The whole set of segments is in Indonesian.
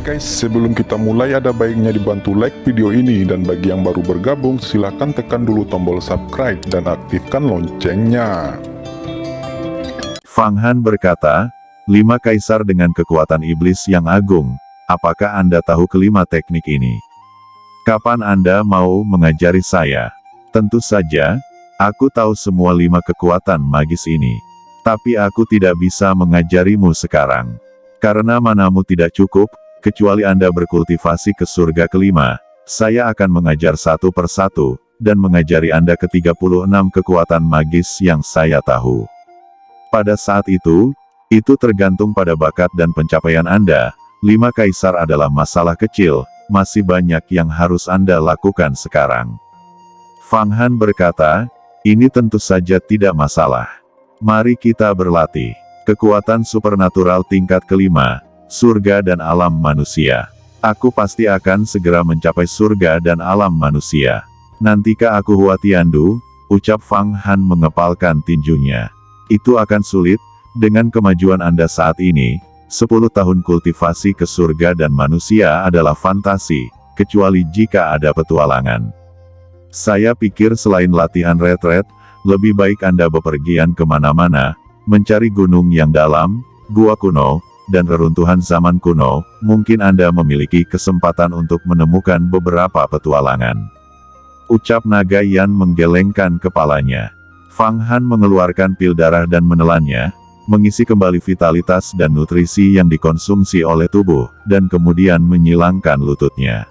guys, sebelum kita mulai ada baiknya dibantu like video ini, dan bagi yang baru bergabung silahkan tekan dulu tombol subscribe dan aktifkan loncengnya. Fang Han berkata, 5 kaisar dengan kekuatan iblis yang agung, apakah Anda tahu kelima teknik ini? Kapan Anda mau mengajari saya? Tentu saja, aku tahu semua 5 kekuatan magis ini. Tapi aku tidak bisa mengajarimu sekarang. Karena manamu tidak cukup, kecuali Anda berkultivasi ke surga kelima, saya akan mengajar satu persatu, dan mengajari Anda ke-36 kekuatan magis yang saya tahu. Pada saat itu tergantung pada bakat dan pencapaian Anda. 5 kaisar adalah masalah kecil, masih banyak yang harus Anda lakukan sekarang. Fang Han berkata, ini tentu saja tidak masalah. Mari kita berlatih. Kekuatan supernatural tingkat kelima, surga dan alam manusia. Aku pasti akan segera mencapai surga dan alam manusia. Nantikah aku Hua Tiandu? Ucap Fang Han mengepalkan tinjunya. Itu akan sulit, dengan kemajuan Anda saat ini, 10 tahun kultivasi ke surga dan manusia adalah fantasi, kecuali jika ada petualangan. Saya pikir selain latihan retret, lebih baik Anda bepergian kemana-mana, mencari gunung yang dalam, gua kuno, dan reruntuhan zaman kuno. Mungkin Anda memiliki kesempatan untuk menemukan beberapa petualangan. Ucap naga Yan menggelengkan kepalanya. Fang Han mengeluarkan pil darah dan menelannya, mengisi kembali vitalitas dan nutrisi yang dikonsumsi oleh tubuh, dan kemudian menyilangkan lututnya.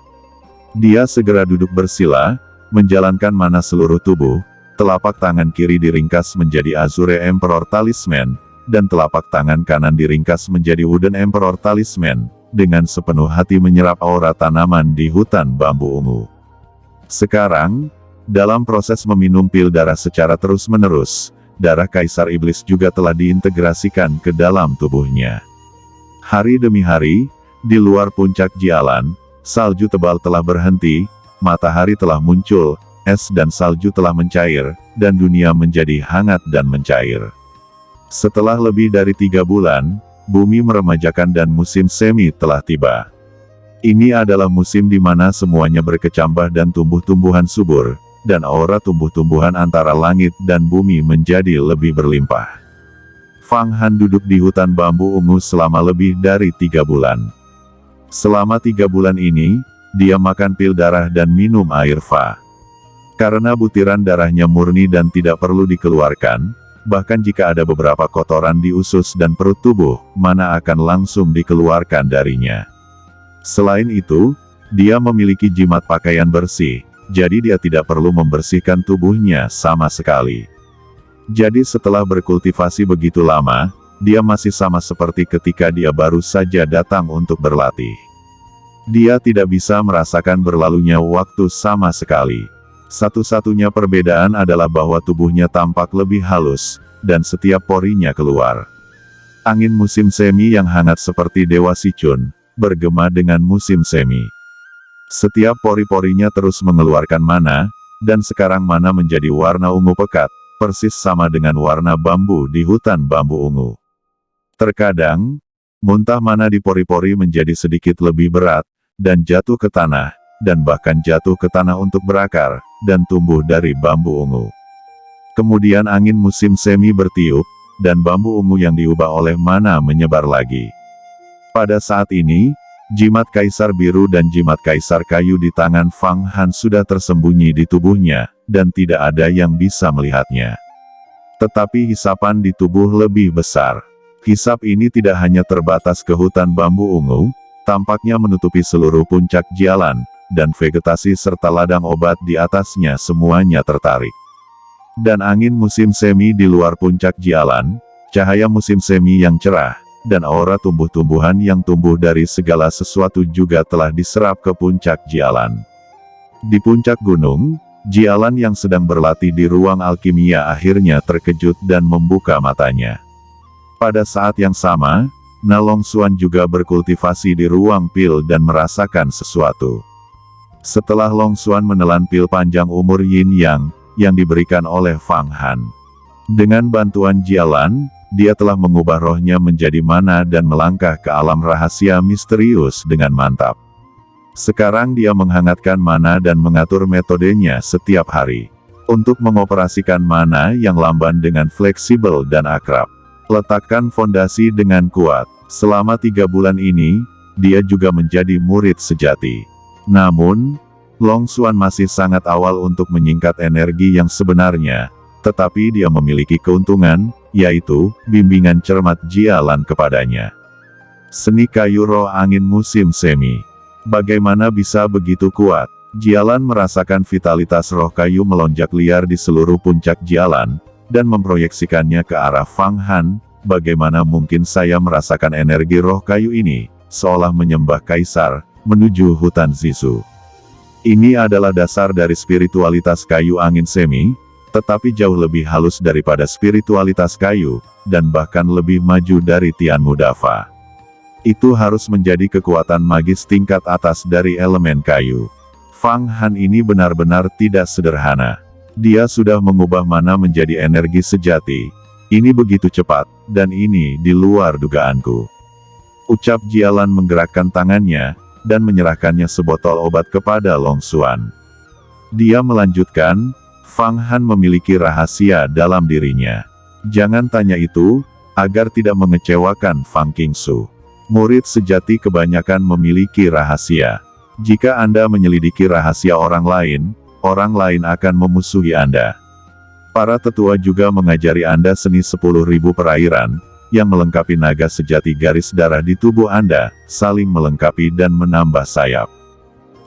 Dia segera duduk bersila, menjalankan mana seluruh tubuh. Telapak tangan kiri diringkas menjadi Azure Emperor Talisman, dan telapak tangan kanan diringkas menjadi Wooden Emperor Talisman, dengan sepenuh hati menyerap aura tanaman di hutan bambu ungu. Sekarang, dalam proses meminum pil darah secara terus-menerus, darah Kaisar Iblis juga telah diintegrasikan ke dalam tubuhnya. Hari demi hari, di luar puncak Jialan, salju tebal telah berhenti, matahari telah muncul, es dan salju telah mencair, dan dunia menjadi hangat dan mencair. Setelah lebih dari 3 bulan, bumi meremajakan dan musim semi telah tiba. Ini adalah musim di mana semuanya berkecambah dan tumbuh-tumbuhan subur, dan aura tumbuh-tumbuhan antara langit dan bumi menjadi lebih berlimpah. Fang Han duduk di hutan bambu ungu selama lebih dari 3 bulan. Selama 3 bulan ini, dia makan pil darah dan minum air Fa. Karena butiran darahnya murni dan tidak perlu dikeluarkan, bahkan jika ada beberapa kotoran di usus dan perut tubuh, mana akan langsung dikeluarkan darinya. Selain itu, dia memiliki jimat pakaian bersih, jadi dia tidak perlu membersihkan tubuhnya sama sekali. Jadi setelah berkultivasi begitu lama, dia masih sama seperti ketika dia baru saja datang untuk berlatih. Dia tidak bisa merasakan berlalunya waktu sama sekali. Satu-satunya perbedaan adalah bahwa tubuhnya tampak lebih halus, dan setiap porinya keluar. Angin musim semi yang hangat seperti Dewa Sichun, bergema dengan musim semi. Setiap pori-porinya terus mengeluarkan mana, dan sekarang mana menjadi warna ungu pekat, persis sama dengan warna bambu di hutan bambu ungu. Terkadang, muntah mana di pori-pori menjadi sedikit lebih berat, dan jatuh ke tanah, dan bahkan jatuh ke tanah untuk berakar, dan tumbuh dari bambu ungu. Kemudian angin musim semi bertiup, dan bambu ungu yang diubah oleh mana menyebar lagi. Pada saat ini, jimat kaisar biru dan jimat kaisar kayu di tangan Fang Han sudah tersembunyi di tubuhnya, dan tidak ada yang bisa melihatnya. Tetapi hisapan di tubuh lebih besar. Hisap ini tidak hanya terbatas ke hutan bambu ungu, tampaknya menutupi seluruh puncak Jialan, dan vegetasi serta ladang obat di atasnya semuanya tertarik. Dan angin musim semi di luar puncak Jialan, cahaya musim semi yang cerah, dan aura tumbuh-tumbuhan yang tumbuh dari segala sesuatu juga telah diserap ke puncak Jialan. Di puncak gunung, Jialan yang sedang berlatih di ruang alkimia akhirnya terkejut dan membuka matanya. Pada saat yang sama, Na Longxuan juga berkultivasi di ruang pil dan merasakan sesuatu. Setelah Longxuan menelan pil panjang umur Yin Yang, yang diberikan oleh Fang Han. Dengan bantuan Jialan, dia telah mengubah rohnya menjadi mana dan melangkah ke alam rahasia misterius dengan mantap. Sekarang dia menghangatkan mana dan mengatur metodenya setiap hari. Untuk mengoperasikan mana yang lamban dengan fleksibel dan akrab. Letakkan fondasi dengan kuat. Selama 3 bulan ini, dia juga menjadi murid sejati. Namun, Long Xuan masih sangat awal untuk menyingkat energi yang sebenarnya, tetapi dia memiliki keuntungan, yaitu, bimbingan cermat Jialan kepadanya. Seni kayu roh angin musim semi. Bagaimana bisa begitu kuat? Jialan merasakan vitalitas roh kayu melonjak liar di seluruh puncak Jialan, dan memproyeksikannya ke arah Fang Han. Bagaimana mungkin saya merasakan energi roh kayu ini, seolah menyembah kaisar, menuju hutan Zisu. Ini adalah dasar dari spiritualitas kayu angin semi, tetapi jauh lebih halus daripada spiritualitas kayu, dan bahkan lebih maju dari Tianmu Dafa. Itu harus menjadi kekuatan magis tingkat atas dari elemen kayu. Fang Han ini benar-benar tidak sederhana. Dia sudah mengubah mana menjadi energi sejati. Ini begitu cepat, dan ini di luar dugaanku. Ucap Jialan menggerakkan tangannya, dan menyerahkannya sebotol obat kepada Long Xuan. Dia melanjutkan, Fang Han memiliki rahasia dalam dirinya. Jangan tanya itu, agar tidak mengecewakan Fang Qingsu. Murid sejati kebanyakan memiliki rahasia. Jika Anda menyelidiki rahasia orang lain akan memusuhi Anda. Para tetua juga mengajari Anda seni 10.000 perairan, yang melengkapi naga sejati garis darah di tubuh Anda, saling melengkapi dan menambah sayap.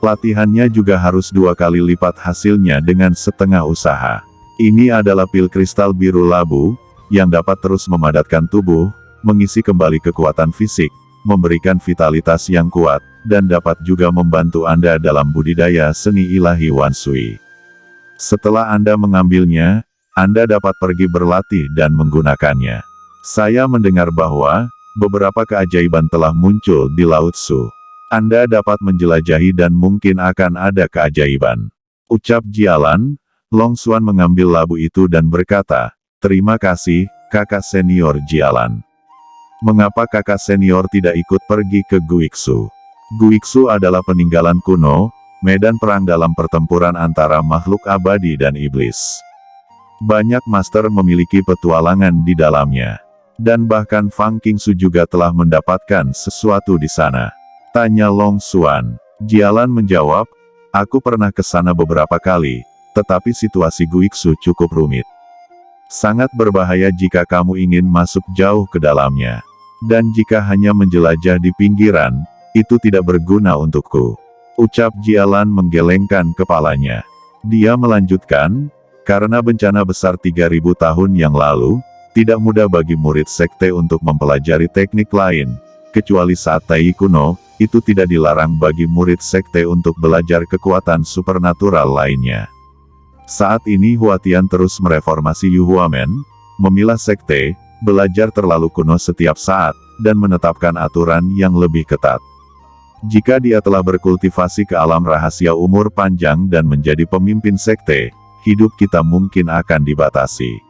Latihannya juga harus 2 kali lipat hasilnya dengan setengah usaha. Ini adalah pil kristal biru labu, yang dapat terus memadatkan tubuh, mengisi kembali kekuatan fisik, memberikan vitalitas yang kuat, dan dapat juga membantu Anda dalam budidaya seni ilahi Wan Sui. Setelah Anda mengambilnya, Anda dapat pergi berlatih dan menggunakannya. Saya mendengar bahwa, beberapa keajaiban telah muncul di Laut Su. Anda dapat menjelajahi dan mungkin akan ada keajaiban. Ucap Jialan, Long Xuan mengambil labu itu dan berkata, "Terima kasih, kakak senior Jialan. Mengapa kakak senior tidak ikut pergi ke Guixu?" Guixu adalah peninggalan kuno, medan perang dalam pertempuran antara makhluk abadi dan iblis. Banyak master memiliki petualangan di dalamnya. Dan bahkan Fang Qingsu juga telah mendapatkan sesuatu di sana. Tanya Long Xuan. Jialan menjawab, "Aku pernah ke sana beberapa kali, tetapi situasi Guixu cukup rumit. Sangat berbahaya jika kamu ingin masuk jauh ke dalamnya. Dan jika hanya menjelajah di pinggiran, itu tidak berguna untukku." Ucap Jialan menggelengkan kepalanya. Dia melanjutkan, "Karena bencana besar 3.000 tahun yang lalu, tidak mudah bagi murid sekte untuk mempelajari teknik lain, kecuali saat Tai kuno, itu tidak dilarang bagi murid sekte untuk belajar kekuatan supernatural lainnya. Saat ini Huatian terus mereformasi Yuhuamen, memilah sekte, belajar terlalu kuno setiap saat, dan menetapkan aturan yang lebih ketat. Jika dia telah berkultivasi ke alam rahasia umur panjang dan menjadi pemimpin sekte, hidup kita mungkin akan dibatasi.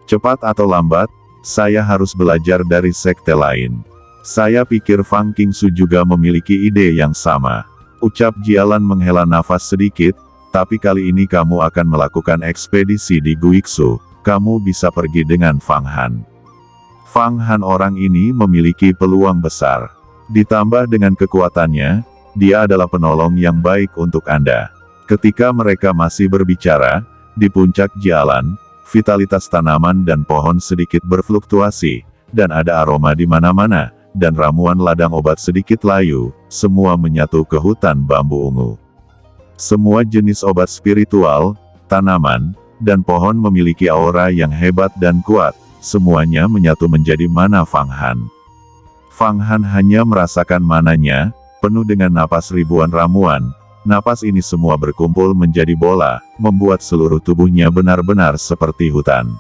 Cepat atau lambat, saya harus belajar dari sekte lain." Saya pikir Fang Qingsu juga memiliki ide yang sama. Ucap Jialan menghela nafas sedikit, "Tapi kali ini kamu akan melakukan ekspedisi di Guixu, kamu bisa pergi dengan Fang Han. Fang Han orang ini memiliki peluang besar. Ditambah dengan kekuatannya, dia adalah penolong yang baik untuk Anda." Ketika mereka masih berbicara, di puncak Jialan, vitalitas tanaman dan pohon sedikit berfluktuasi, dan ada aroma di mana-mana, dan ramuan ladang obat sedikit layu, semua menyatu ke hutan bambu ungu. Semua jenis obat spiritual, tanaman, dan pohon memiliki aura yang hebat dan kuat, semuanya menyatu menjadi mana Fang Han. Fang Han hanya merasakan mananya, penuh dengan napas ribuan ramuan. Napas ini semua berkumpul menjadi bola, membuat seluruh tubuhnya benar-benar seperti hutan.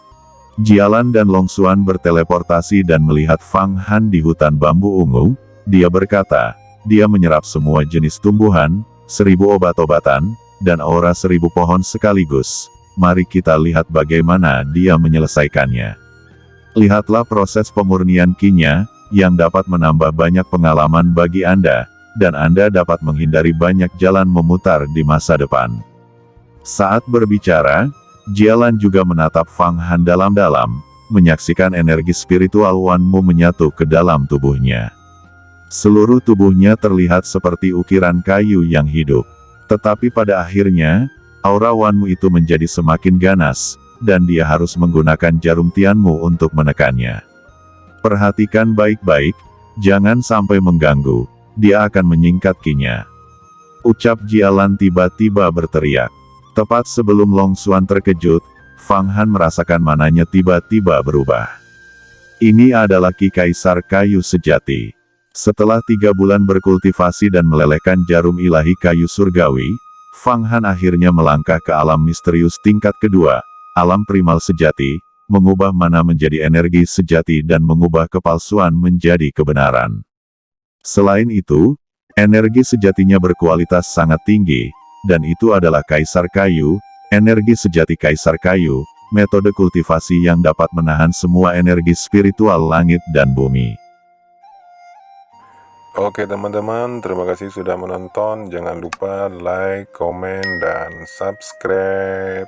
Jialan dan Long Xuan berteleportasi dan melihat Fang Han di hutan bambu ungu. Dia berkata, dia menyerap semua jenis tumbuhan, 1000 obat-obatan, dan aura 1000 pohon sekaligus. Mari kita lihat bagaimana dia menyelesaikannya. Lihatlah proses pemurnian Qi-nya, yang dapat menambah banyak pengalaman bagi Anda, dan Anda dapat menghindari banyak jalan memutar di masa depan. Saat berbicara, Jialan juga menatap Fang Han dalam-dalam, menyaksikan energi spiritual Wan Mu menyatu ke dalam tubuhnya. Seluruh tubuhnya terlihat seperti ukiran kayu yang hidup. Tetapi pada akhirnya, aura Wan Mu itu menjadi semakin ganas, dan dia harus menggunakan jarum Tianmu untuk menekannya. Perhatikan baik-baik, jangan sampai mengganggu, dia akan menyingkat Qi-nya. Ucap Jialan tiba-tiba berteriak. Tepat sebelum Long Xuan terkejut, Fang Han merasakan mananya tiba-tiba berubah. Ini adalah Qi Kaisar Kayu Sejati. Setelah 3 bulan berkultivasi dan melelehkan jarum ilahi kayu surgawi, Fang Han akhirnya melangkah ke alam misterius tingkat kedua, alam primal sejati, mengubah mana menjadi energi sejati dan mengubah kepalsuan menjadi kebenaran. Selain itu, energi sejatinya berkualitas sangat tinggi, dan itu adalah Kaisar Kayu, energi sejati Kaisar Kayu, metode kultivasi yang dapat menahan semua energi spiritual langit dan bumi. Oke teman-teman, terima kasih sudah menonton. Jangan lupa like, komen, dan subscribe.